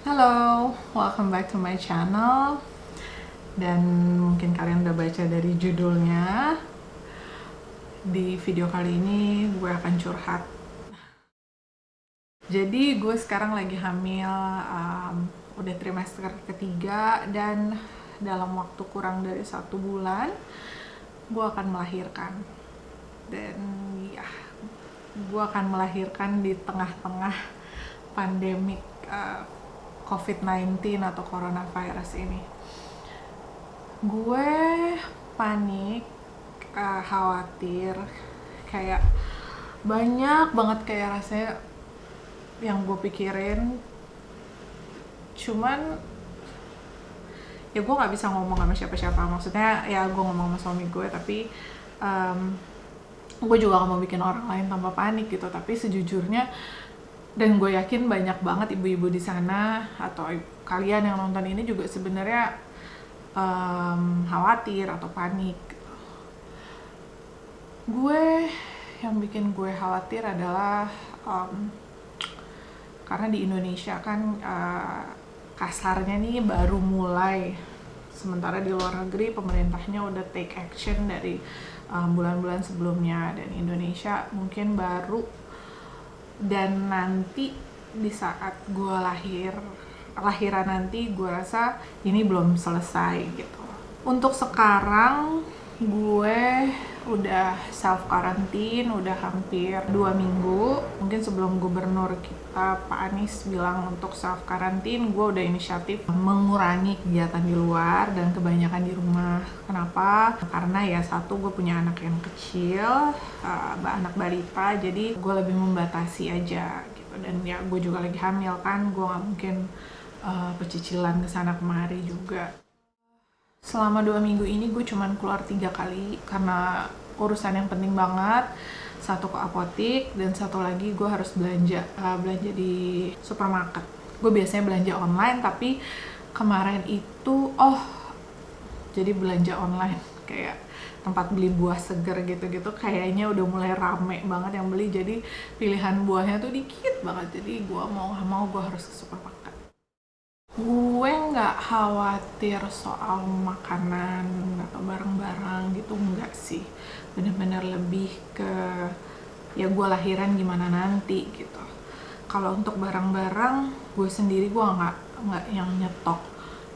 Halo, welcome back to my channel. Dan mungkin kalian udah baca dari judulnya. Di video kali ini gue akan curhat. Jadi gue sekarang lagi hamil, udah trimester ketiga, dan dalam waktu kurang dari 1 bulan gue akan melahirkan. Dan ya, gue akan melahirkan di tengah-tengah pandemik COVID-19 atau coronavirus ini. Gue panik, khawatir, kayak banyak banget kayak rasanya yang gue pikirin. Cuman ya gue nggak bisa ngomong sama siapa-siapa. Maksudnya ya gue ngomong sama suami gue, tapi gue juga gak mau bikin orang lain tambah panik gitu. Tapi sejujurnya, dan gue yakin banyak banget ibu-ibu di sana atau kalian yang nonton ini juga sebenarnya khawatir atau panik. Yang bikin gue khawatir adalah karena di Indonesia kan kasarnya nih baru mulai, sementara di luar negeri pemerintahnya udah take action dari bulan-bulan sebelumnya, dan Indonesia mungkin baru. Dan nanti di saat gue lahiran nanti, gue rasa ini belum selesai gitu. Untuk sekarang gue udah self quarantine udah hampir 2 minggu. Mungkin sebelum gubernur kita Pak Anies bilang untuk self quarantine, gue udah inisiatif mengurangi kegiatan di luar dan kebanyakan di rumah. Kenapa? Karena ya satu, gue punya anak yang kecil, anak balita, jadi gue lebih membatasi aja gitu. Dan ya gue juga lagi hamil kan, gue gak mungkin pecicilan kesana kemari juga. Selama 2 minggu ini gue cuman keluar 3 kali karena urusan yang penting banget. Satu ke apotik, dan satu lagi gue harus belanja di supermarket. Gue biasanya belanja online, tapi kemarin itu jadi belanja online kayak tempat beli buah seger gitu-gitu kayaknya udah mulai rame banget yang beli, jadi pilihan buahnya tuh dikit banget. Jadi gue mau gak mau gue harus ke supermarket. Gue nggak khawatir soal makanan atau barang-barang gitu, enggak sih. Bener-bener lebih ke ya gue lahiran gimana nanti gitu. Kalau untuk barang-barang, gue sendiri gue nggak yang nyetok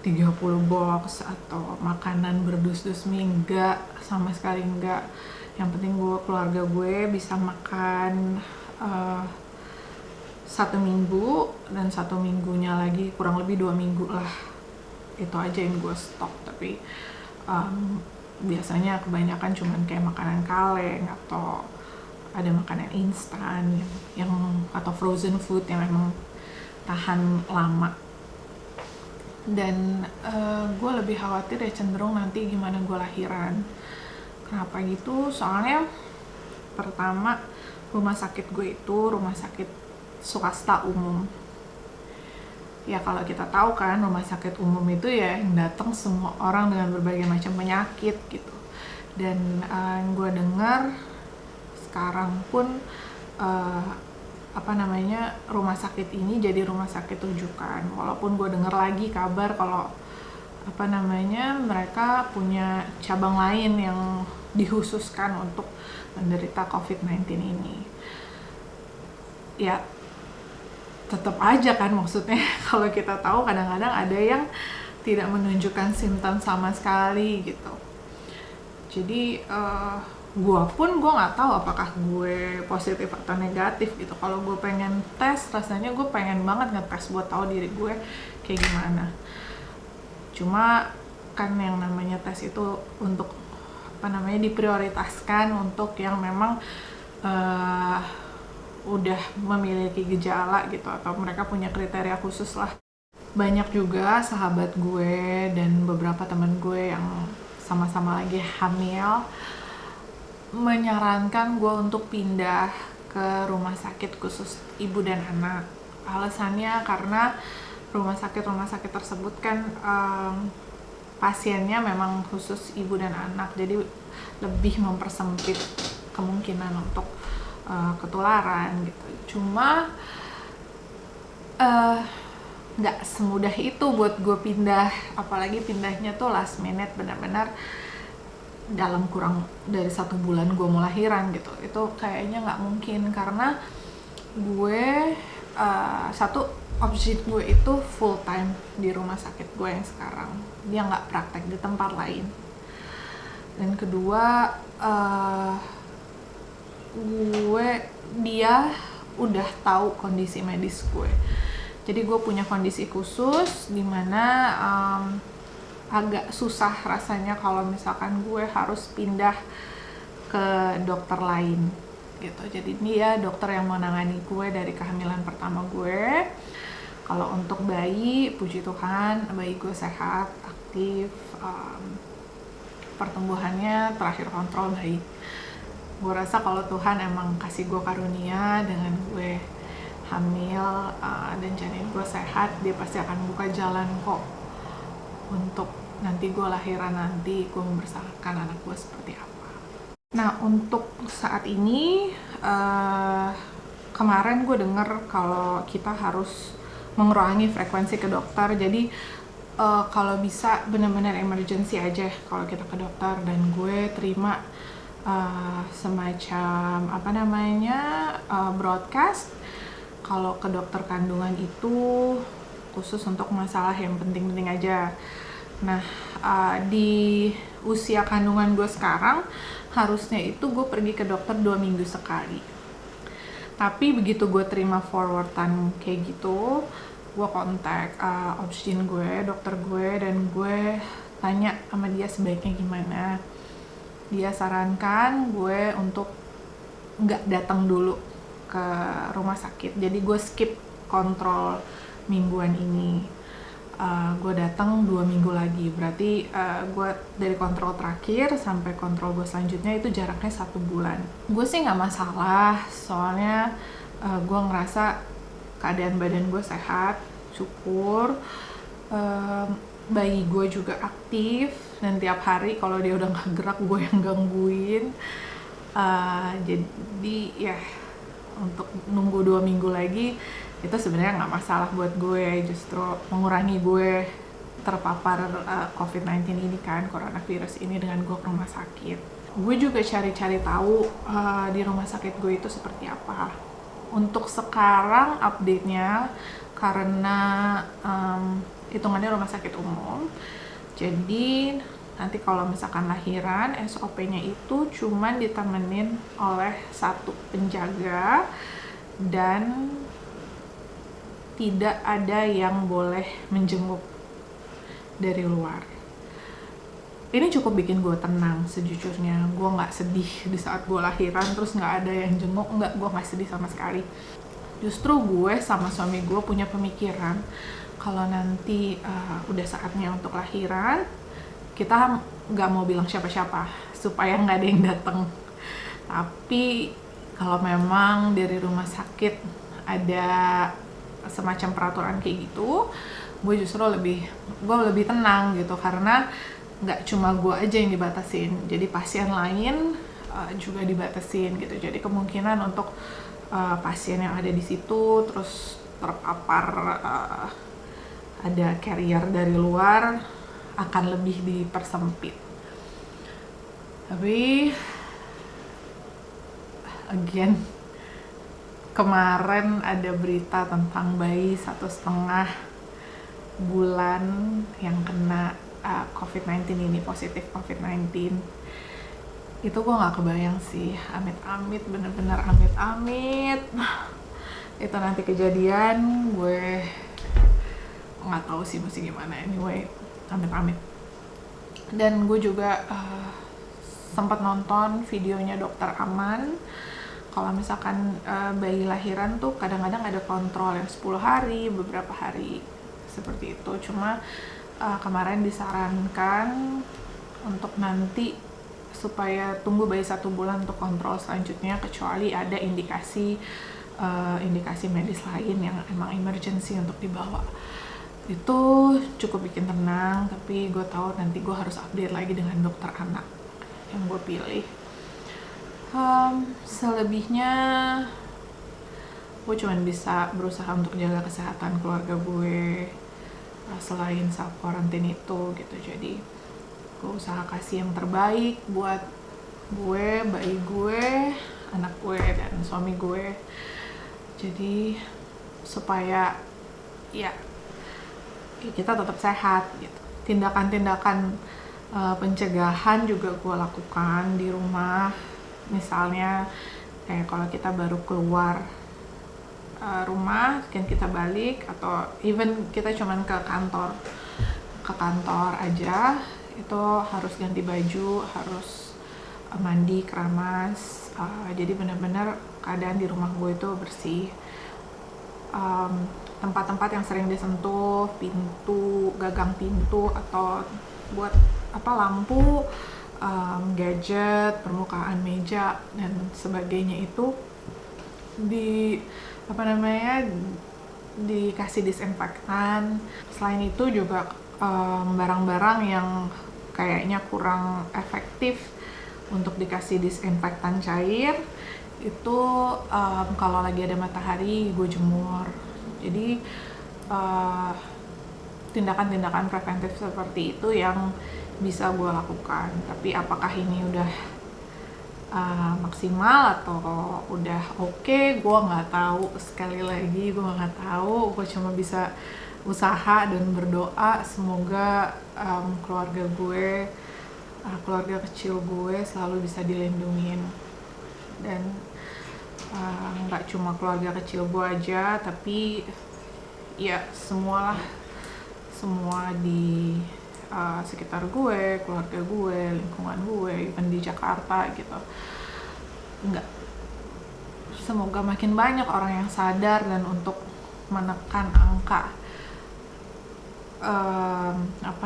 30 box atau makanan berdus-dus mie, enggak, sama sekali enggak. Yang penting keluarga gue bisa makan 1 minggu, dan 1 minggunya lagi kurang lebih 2 minggu lah, itu aja yang gue stok. Tapi biasanya kebanyakan cuman kayak makanan kaleng atau ada makanan instan yang atau frozen food yang emang tahan lama. Dan gue lebih khawatir ya cenderung nanti gimana gue lahiran. Kenapa gitu? Soalnya pertama, rumah sakit gue itu rumah sakit swasta umum. Ya kalau kita tahu kan, rumah sakit umum itu ya yang datang semua orang dengan berbagai macam penyakit gitu. Dan gue dengar sekarang pun rumah sakit ini jadi rumah sakit rujukan. Walaupun gue dengar lagi kabar kalau mereka punya cabang lain yang dikhususkan untuk menderita COVID-19 ini. Ya tetap aja kan, maksudnya kalau kita tahu kadang-kadang ada yang tidak menunjukkan simptom sama sekali gitu. Jadi gue nggak tahu apakah gue positif atau negatif gitu. Kalau gue pengen tes, rasanya gue pengen banget ngetes buat tahu diri gue kayak gimana. Cuma kan yang namanya tes itu untuk diprioritaskan untuk yang memang udah memiliki gejala gitu, atau mereka punya kriteria khusus lah. Banyak juga sahabat gue dan beberapa teman gue yang sama-sama lagi hamil menyarankan gue untuk pindah ke rumah sakit khusus ibu dan anak. Alasannya karena rumah sakit tersebut kan pasiennya memang khusus ibu dan anak, jadi lebih mempersempit kemungkinan untuk ketularan gitu. Cuma eh, nggak semudah itu buat gue pindah, apalagi pindahnya tuh last minute, benar-benar dalam kurang dari 1 bulan gue mau lahiran gitu. Itu kayaknya nggak mungkin, karena gue satu, objek gue itu full time di rumah sakit gue yang sekarang, dia nggak praktek di tempat lain. Dan kedua, dia udah tahu kondisi medis gue, jadi gue punya kondisi khusus dimana agak susah rasanya kalau misalkan gue harus pindah ke dokter lain gitu. Jadi dia dokter yang menangani gue dari kehamilan pertama gue. Kalau untuk bayi, puji Tuhan bayi gue sehat, aktif, pertumbuhannya terakhir kontrol baik. Gue rasa kalau Tuhan emang kasih gue karunia dengan gue hamil dan janin gue sehat, dia pasti akan buka jalan kok untuk nanti gue lahiran, nanti gue membesarkan anak gue seperti apa. Nah, untuk saat ini kemarin gue denger kalau kita harus mengurangi frekuensi ke dokter. Jadi kalau bisa benar-benar emergency aja kalau kita ke dokter. Dan gue terima semacam broadcast kalau ke dokter kandungan itu khusus untuk masalah yang penting-penting aja. Nah, di usia kandungan gue sekarang harusnya itu gue pergi ke dokter 2 minggu sekali. Tapi begitu gue terima forwardan kayak gitu, gue kontak obstin gue, dokter gue, dan gue tanya sama dia sebaiknya gimana. Dia sarankan gue untuk nggak datang dulu ke rumah sakit, jadi gue skip kontrol mingguan ini. Gue datang 2 minggu lagi, berarti gue dari kontrol terakhir sampai kontrol gue selanjutnya itu jaraknya 1 bulan. Gue sih nggak masalah, soalnya gue ngerasa keadaan badan gue sehat, syukur. Bayi gue juga aktif, dan tiap hari kalau dia udah nggak gerak gue yang gangguin. Jadi ya untuk nunggu 2 minggu lagi itu sebenarnya nggak masalah buat gue, justru mengurangi gue terpapar COVID-19 ini kan, coronavirus ini, dengan gue ke rumah sakit. Gue juga cari-cari tahu di rumah sakit gue itu seperti apa. Untuk sekarang update-nya, karena hitungannya rumah sakit umum, jadi nanti kalau misalkan lahiran, SOP-nya itu cuman ditemenin oleh 1 penjaga dan tidak ada yang boleh menjenguk dari luar. Ini cukup bikin gue tenang sejujurnya. Gue nggak sedih di saat gue lahiran terus nggak ada yang jenguk, gue nggak sedih sama sekali. Justru gue sama suami gue punya pemikiran kalau nanti udah saatnya untuk lahiran, kita nggak mau bilang siapa-siapa supaya nggak ada yang datang. Tapi kalau memang dari rumah sakit ada semacam peraturan kayak gitu, gue justru lebih tenang gitu, karena nggak cuma gue aja yang dibatasin, jadi pasien lain juga dibatasin gitu. Jadi kemungkinan untuk pasien yang ada di situ terus terpapar ada carrier dari luar akan lebih dipersempit. Tapi again, kemarin ada berita tentang bayi 1,5 bulan yang kena COVID-19 ini, positif COVID-19. Itu gue gak kebayang sih, amit-amit, bener-bener amit-amit itu nanti kejadian, gue gak tahu sih mesti gimana. Anyway, amit-amit. Dan gue juga sempat nonton videonya Dokter Aman. Kalau misalkan bayi lahiran tuh kadang-kadang ada kontrol yang 10 hari, beberapa hari seperti itu. Cuma kemarin disarankan untuk nanti supaya tunggu bayi 1 bulan untuk kontrol selanjutnya, kecuali ada indikasi medis lain yang emang emergency untuk dibawa. Itu cukup bikin tenang, tapi gue tahu nanti gue harus update lagi dengan dokter anak yang gue pilih. Selebihnya gue cuman bisa berusaha untuk jaga kesehatan keluarga gue selain self quarantine itu gitu. Jadi gue usaha kasih yang terbaik buat gue, bayi gue, anak gue, dan suami gue. Jadi supaya ya kita tetap sehat gitu. Tindakan-tindakan pencegahan juga gue lakukan di rumah. Misalnya kayak kalau kita baru keluar rumah, kan kita balik, atau even kita cuman ke kantor aja, itu harus ganti baju, harus mandi, keramas. Jadi benar-benar keadaan di rumah gue itu bersih. Tempat-tempat yang sering disentuh, pintu, gagang pintu, atau buat lampu, gadget, permukaan meja dan sebagainya itu dikasih disinfektan. Selain itu juga barang-barang yang kayaknya kurang efektif untuk dikasih disinfektan cair itu kalau lagi ada matahari gue jemur. Jadi tindakan-tindakan preventif seperti itu yang bisa gue lakukan. Tapi apakah ini udah maksimal atau udah oke, gue nggak tahu. Sekali lagi gue nggak tahu. Gue cuma bisa usaha dan berdoa semoga keluarga gue, keluarga kecil gue selalu bisa dilindungin. Dan nggak cuma keluarga kecil gue aja, tapi ya semua di sekitar gue, keluarga gue, lingkungan gue, even di Jakarta gitu. Semoga makin banyak orang yang sadar dan untuk menekan angka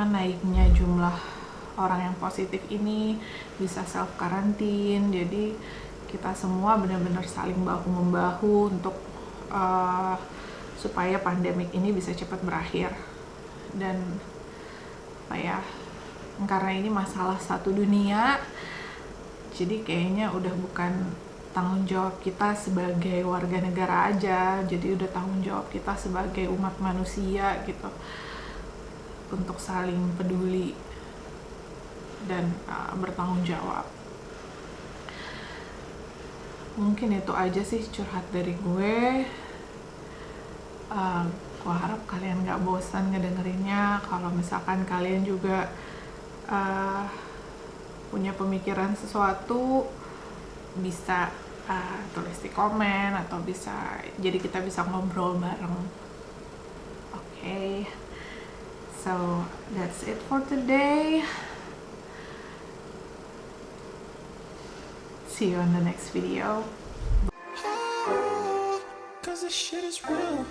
naiknya jumlah orang yang positif ini bisa self karantin. Jadi kita semua benar-benar saling bahu-membahu untuk supaya pandemik ini bisa cepat berakhir. Dan karena ini masalah satu dunia, jadi kayaknya udah bukan tanggung jawab kita sebagai warga negara aja, jadi udah tanggung jawab kita sebagai umat manusia gitu, untuk saling peduli dan bertanggung jawab. Mungkin itu aja sih curhat dari gue. Gue harap kalian gak bosan ngedengerinnya. Kalau misalkan kalian juga punya pemikiran sesuatu, bisa tulis di komen, atau jadi kita bisa ngobrol bareng. Okay, so that's it for today. See you on the next video. 'Cause this shit is real.